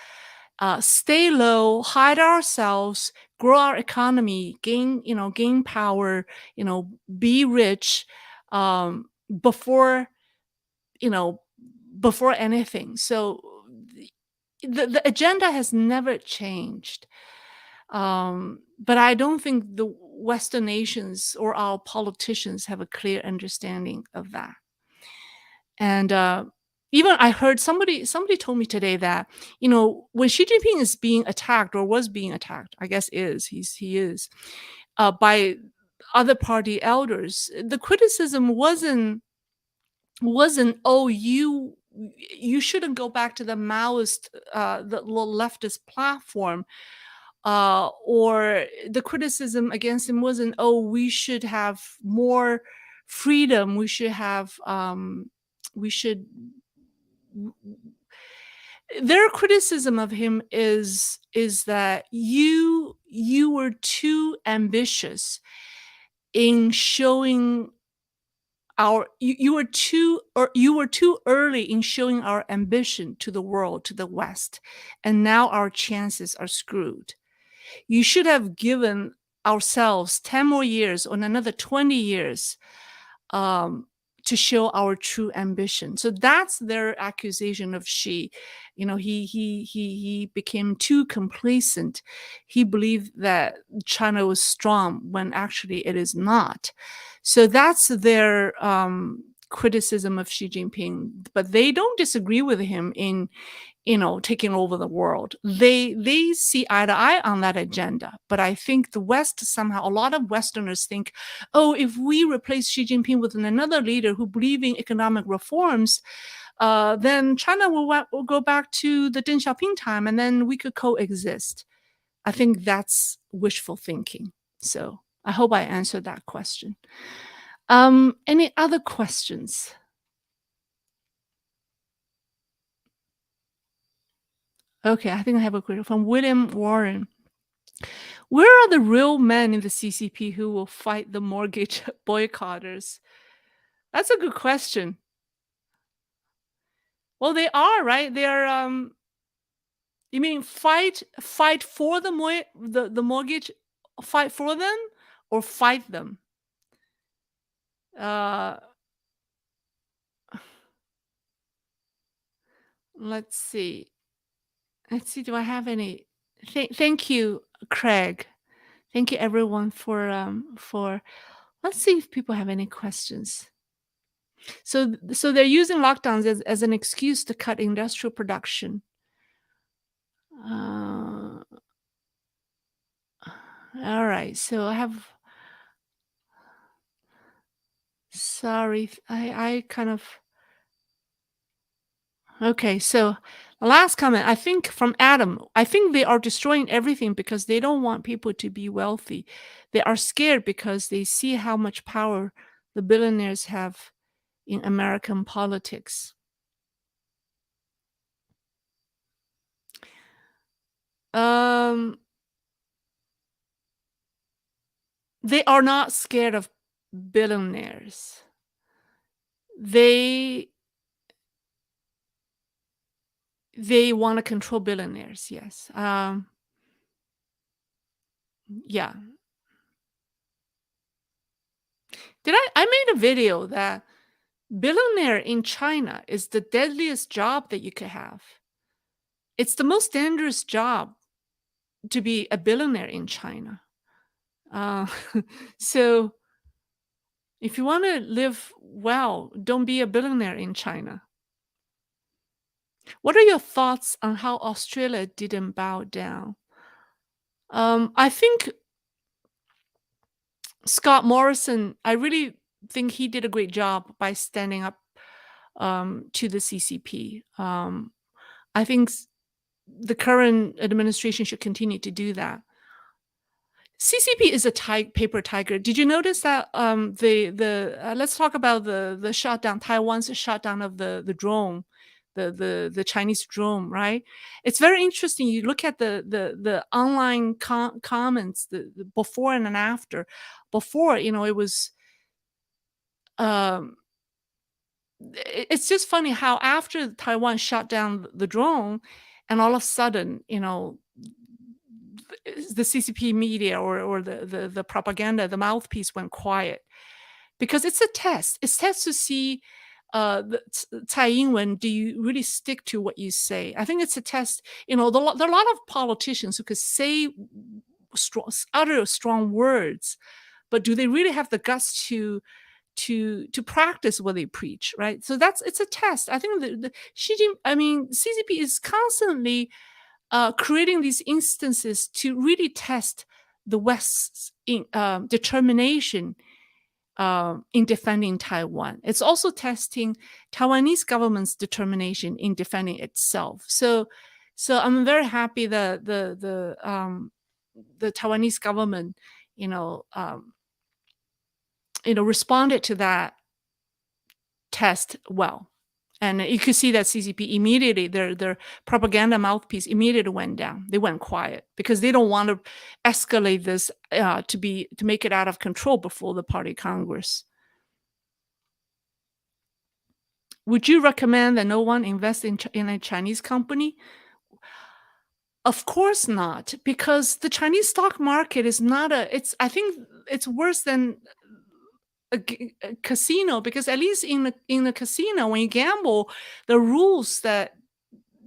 stay low, hide ourselves, grow our economy, gain power, be rich before anything. So the agenda has never changed. But I don't think the Western nations or our politicians have a clear understanding of that. And even I heard somebody told me today that when Xi Jinping is being attacked or was being attacked, I guess he is by other party elders, the criticism wasn't, oh, you shouldn't go back to the Maoist, the leftist platform, or the criticism against him wasn't, oh, we should have more freedom, we should. Their criticism of him is that you were too ambitious in showing you were too early in showing our ambition to the world, to the West, and now our chances are screwed. You should have given ourselves 10 more years or another 20 years, um, to show our true ambition. So that's their accusation of Xi. He became too complacent. He believed that China was strong when actually it is not. So that's their criticism of Xi Jinping. But they don't disagree with him in taking over the world. They see eye to eye on that agenda. But I think the West somehow, a lot of Westerners think, oh, if we replace Xi Jinping with another leader who believes in economic reforms, then China will go back to the Deng Xiaoping time, and then we could coexist. I think that's wishful thinking. So I hope I answered that question. Any other questions? Okay, I think I have a question from William Warren. Where are the real men in the CCP who will fight the mortgage boycotters? That's a good question. Well, they are, right? They are. You mean fight for the mortgage, fight for them, or fight them? Uh, let's see. Let's see. Do I have any? Thank you, Craig. Thank you, everyone, for. Let's see if people have any questions. So they're using lockdowns as an excuse to cut industrial production. Uh, all right. So I have. Sorry, I kind of. Okay, so last comment, I think from Adam, I think they are destroying everything because they don't want people to be wealthy. They are scared because they see how much power the billionaires have in American politics. Um, they are not scared of billionaires. They want to control billionaires. Yes. Yeah. I made a video that billionaire in China is the deadliest job that you could have. It's the most dangerous job to be a billionaire in China. Uh, so if you want to live well, don't be a billionaire in China. What are your thoughts on how Australia didn't bow down? I think Scott Morrison, I really think he did a great job by standing up to the CCP. I think the current administration should continue to do that. CCP is a paper tiger. Did you notice that let's talk about the shutdown, Taiwan's shutdown of the drone, the Chinese drone, right? It's very interesting. You look at the online comments, the before and after. Before, it was um it's just funny how after Taiwan shut down the drone, and all of a sudden, the CCP media or the propaganda, the mouthpiece went quiet because it's a test. It's test to see Tsai Ing-wen, do you really stick to what you say? I think it's a test. There are a lot of politicians who could say utter strong words, but do they really have the guts to practice what they preach, right? So it's a test. I think CCP is constantly creating these instances to really test the West's determination in defending Taiwan. It's also testing Taiwanese government's determination in defending itself. So I'm very happy that the Taiwanese government, you know, um, responded to that test well. And you could see that CCP immediately, their propaganda mouthpiece immediately went down. They went quiet because they don't want to escalate this to make it out of control before the party congress. Would you recommend that no one invest in a Chinese company? Of course not, because the Chinese stock market is not a. It's I think it's worse than a casino, because at least in a casino, when you gamble, the rules that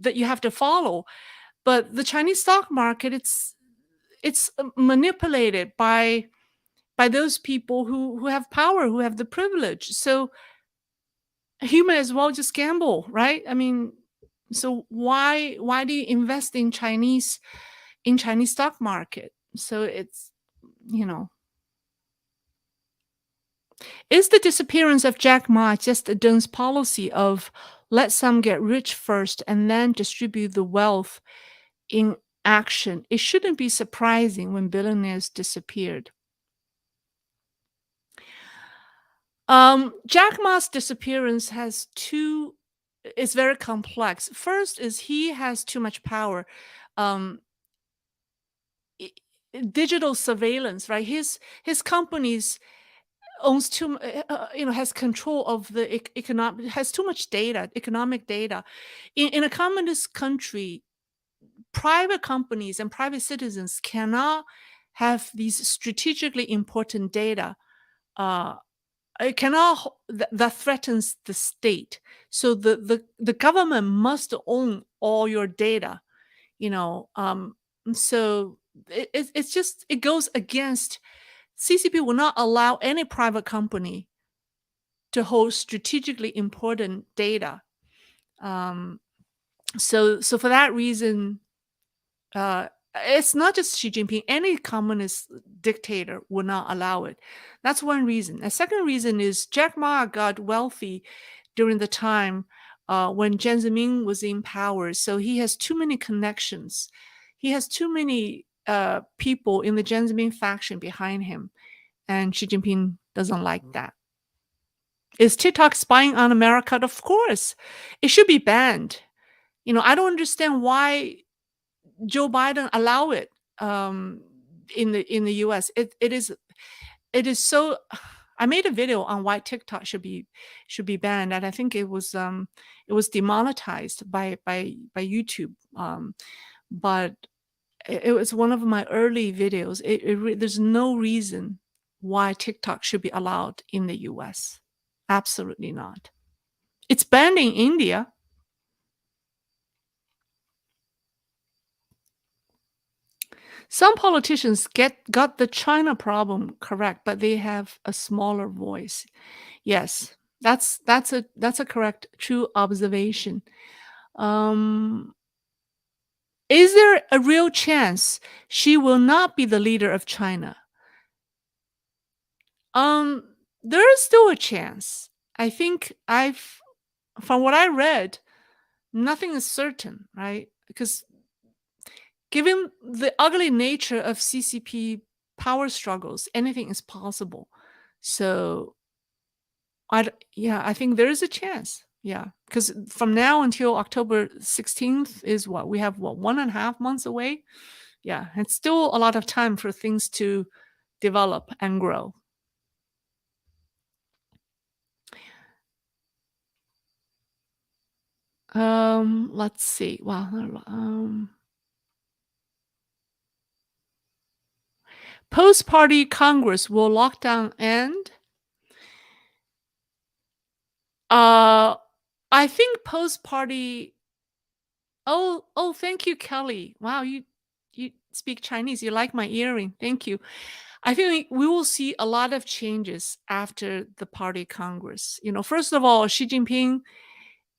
you have to follow. But the Chinese stock market, it's manipulated by those people who have power, who have the privilege. So you may as well just gamble, right? I mean, so why do you invest in Chinese stock market? So it's you know is the disappearance of Jack Ma just Deng's policy of let some get rich first and then distribute the wealth in action? It shouldn't be surprising when billionaires disappeared. Jack Ma's disappearance has two is very complex. First is he has too much power. Um, i- Digital surveillance, right? His companies owns has control of the economic, has too much data, economic data. In a communist country, private companies and private citizens cannot have these strategically important data. Uh, it cannot that threatens the state. So the government must own all your data. You know, so it's just it goes against. CCP will not allow any private company to hold strategically important data. Um, so for that reason, uh, it's not just Xi Jinping. Any communist dictator would not allow it. That's one reason. A second reason is Jack Ma got wealthy during the time when Jiang Zemin was in power. So he has too many connections. He has too many people in the Jiang Zemin faction behind him, and Xi Jinping doesn't like that. Is TikTok spying on America? Of course. It should be banned. I don't understand why Joe Biden allow it in the US. It is so. I made a video on why TikTok should be banned, and I think it was demonetized by YouTube. But it was one of my early videos. There's no reason why TikTok should be allowed in the US. Absolutely not. It's banned in India. Some politicians got the China problem correct, but they have a smaller voice. Yes, that's a correct, true observation. Um, is there a real chance she will not be the leader of China? Um, there is still a chance. I think from what I read, nothing is certain, right? Because given the ugly nature of CCP power struggles, anything is possible. So yeah, I think there is a chance. Yeah, because from now until October 16th is what we have, 1.5 months away. Yeah, it's still a lot of time for things to develop and grow. Let's see. Wow. Post-party Congress will lockdown end. Uh, I think post-party. Oh, thank you, Kelly. Wow, you speak Chinese. You like my earring. Thank you. I think we will see a lot of changes after the party congress. First of all, Xi Jinping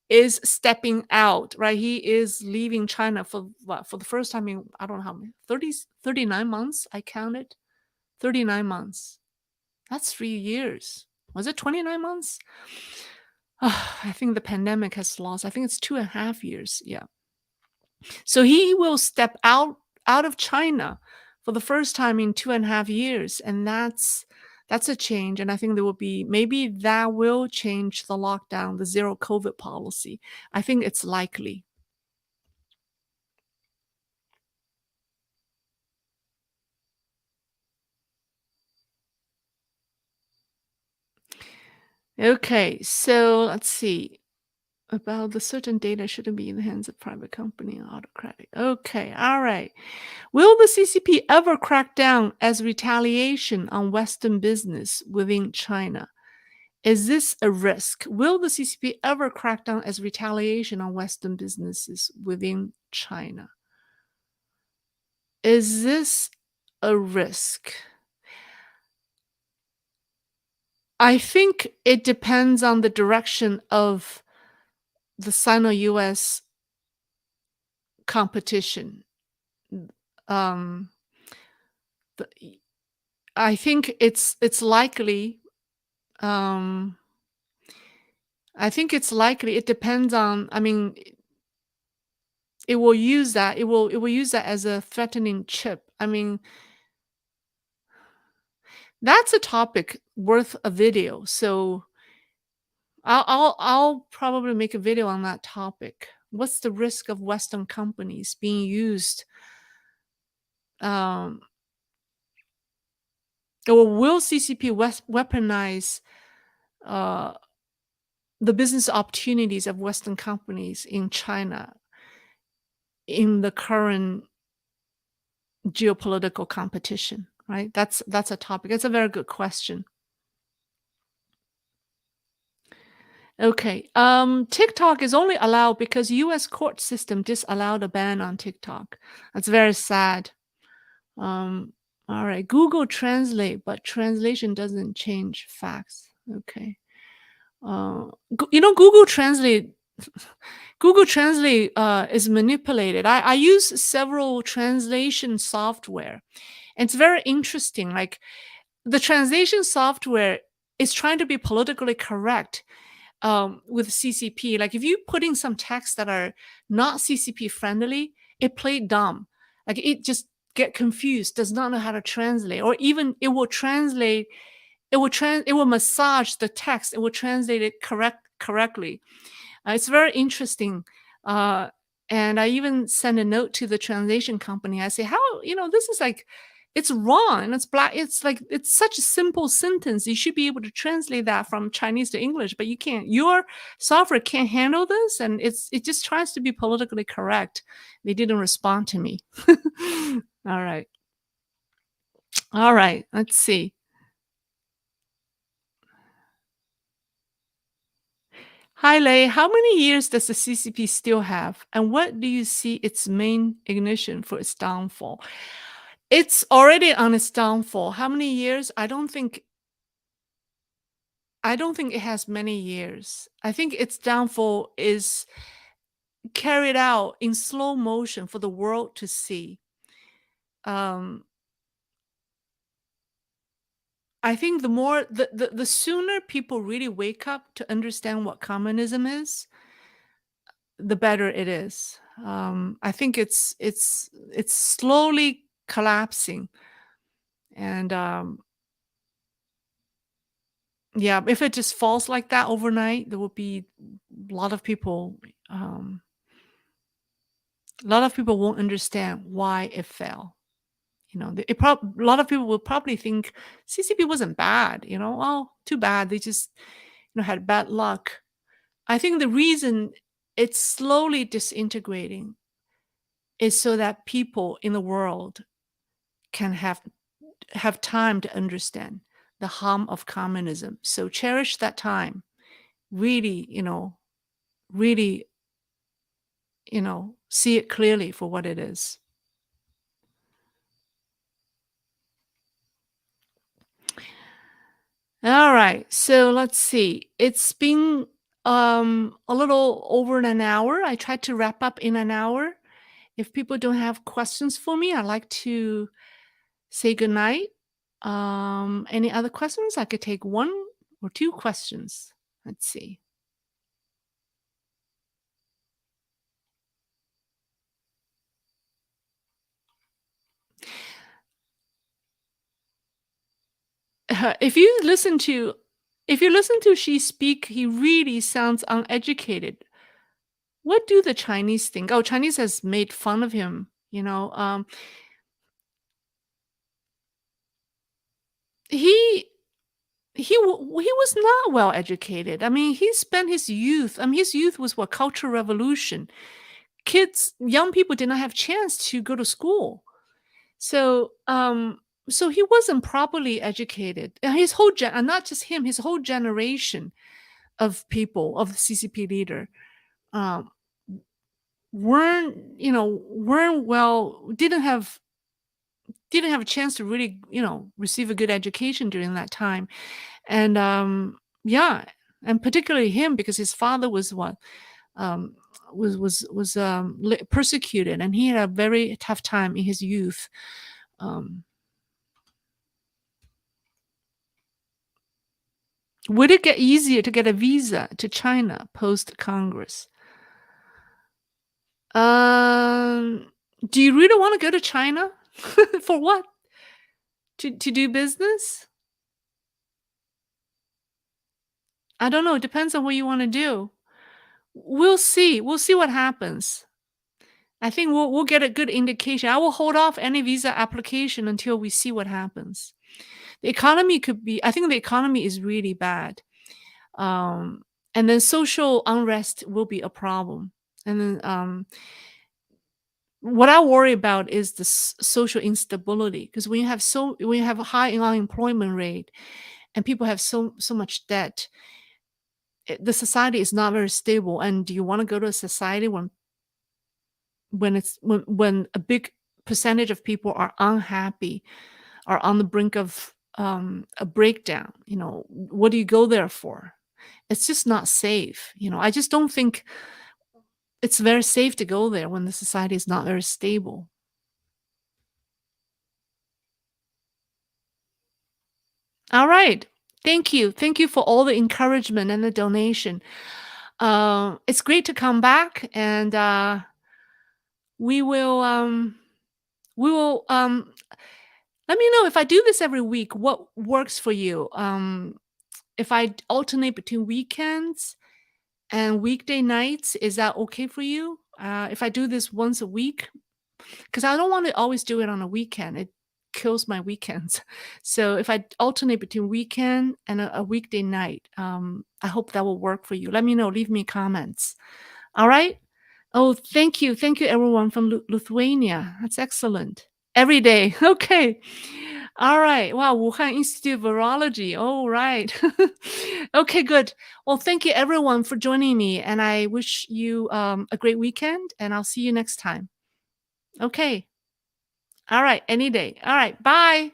is stepping out, right? He is leaving China for what? For the first time in, I don't know how many, 39 months. I counted 39 months. That's 3 years. Was it 29 months? I think the pandemic has lost. I think it's 2.5 years. Yeah. So he will step out of China for the first time in 2.5 years, and that's a change. And I think there will be, maybe that will change the lockdown, the zero COVID policy. I think it's likely. Okay, so let's see. About the certain data shouldn't be in the hands of private company and autocratic. Okay, all right. Will the CCP ever crack down as retaliation on Western business within China? Is this a risk? Will the CCP ever crack down as retaliation on Western businesses within China? Is this a risk? I think it depends on the direction of the Sino-US competition. Um, the- I think it's likely. Um, I think it's likely. It depends on. I mean, it will use that. It will use that as a threatening chip. I mean, that's a topic worth a video. So I'll probably make a video on that topic. What's the risk of Western companies being used? Um, or will CCP weaponize uh, the business opportunities of Western companies in China in the current geopolitical competition? Right. That's a topic. It's a very good question. Okay. TikTok is only allowed because U.S. court system disallowed a ban on TikTok. That's very sad. Um, all right. Google Translate, but translation doesn't change facts. Okay. Google Translate. Google Translate is manipulated. I use several translation software. And it's very interesting. Like the translation software is trying to be politically correct with CCP. Like if you put in some texts that are not CCP friendly, it played dumb. Like it just get confused, does not know how to translate, or even it will translate. It will massage the text. It will translate it correctly. It's very interesting. Uh, and I even send a note to the translation company. I say, how, this is like, it's wrong and it's black. It's like, it's such a simple sentence. You should be able to translate that from Chinese to English, but you can't. Your software can't handle this. And it just tries to be politically correct. They didn't respond to me. All right. All right. Let's see. Hi, Lei. How many years does the CCP still have? And what do you see its main ignition for its downfall? It's already on its downfall. How many years? I don't think it has many years. I think its downfall is carried out in slow motion for the world to see. Um, I think the sooner people really wake up to understand what communism is, the better it is. I think it's slowly collapsing, and yeah, if it just falls like that overnight, there will be a lot of people. Um, a lot of people won't understand why it fell. A lot of people will probably think CCP wasn't bad. Oh, too bad. They just had bad luck. I think the reason it's slowly disintegrating is so that people in the world can have time to understand the harm of communism. So cherish that time. Really, really, see it clearly for what it is. All right. So let's see. It's been a little over an hour. I tried to wrap up in an hour. If people don't have questions for me, I'd like to say goodnight. Any other questions? I could take one or two questions. Let's see. If you listen to she speak, he really sounds uneducated. What do the Chinese think? Oh, Chinese has made fun of him. He he was not well educated. I mean, he spent his youth. I mean, his youth was what, Cultural Revolution. Kids, young people did not have chance to go to school. So, so he wasn't properly educated. And his whole and not just him, his whole generation of people of the CCP leader um, weren't well, didn't have a chance to really receive a good education during that time. And yeah, and particularly him, because his father was what um, persecuted, and he had a very tough time in his youth. Um, would it get easier to get a visa to China post Congress? Um, do you really want to go to China? For what? To do business? I don't know. It depends on what you want to do. We'll see. We'll see what happens. I think we'll get a good indication. I will hold off any visa application until we see what happens. The economy could be. I think the economy is really bad, um, and then social unrest will be a problem. And then what I worry about is the social instability, because when you have a high unemployment rate and people have so much debt, the society is not very stable. And do you want to go to a society when a big percentage of people are unhappy, are on the brink of a breakdown? What do you go there for? It's just not safe. I just don't think it's very safe to go there when the society is not very stable. All right. Thank you. Thank you for all the encouragement and the donation. It's great to come back, and we will we will let me know if I do this every week, what works for you. If I alternate between weekends and weekday nights, is that okay for you? If I do this once a week, because I don't want to always do it on a weekend. It kills my weekends. So if I alternate between weekend and a weekday night, I hope that will work for you. Let me know. Leave me comments. All right. Oh, thank you. Thank you, everyone from Lithuania. That's excellent. Every day. Okay. All right. Wow. Wuhan Institute of Virology. All right. Okay, good. Well, thank you, everyone, for joining me. And I wish you a great weekend, and I'll see you next time. Okay. All right. Any day. All right. Bye.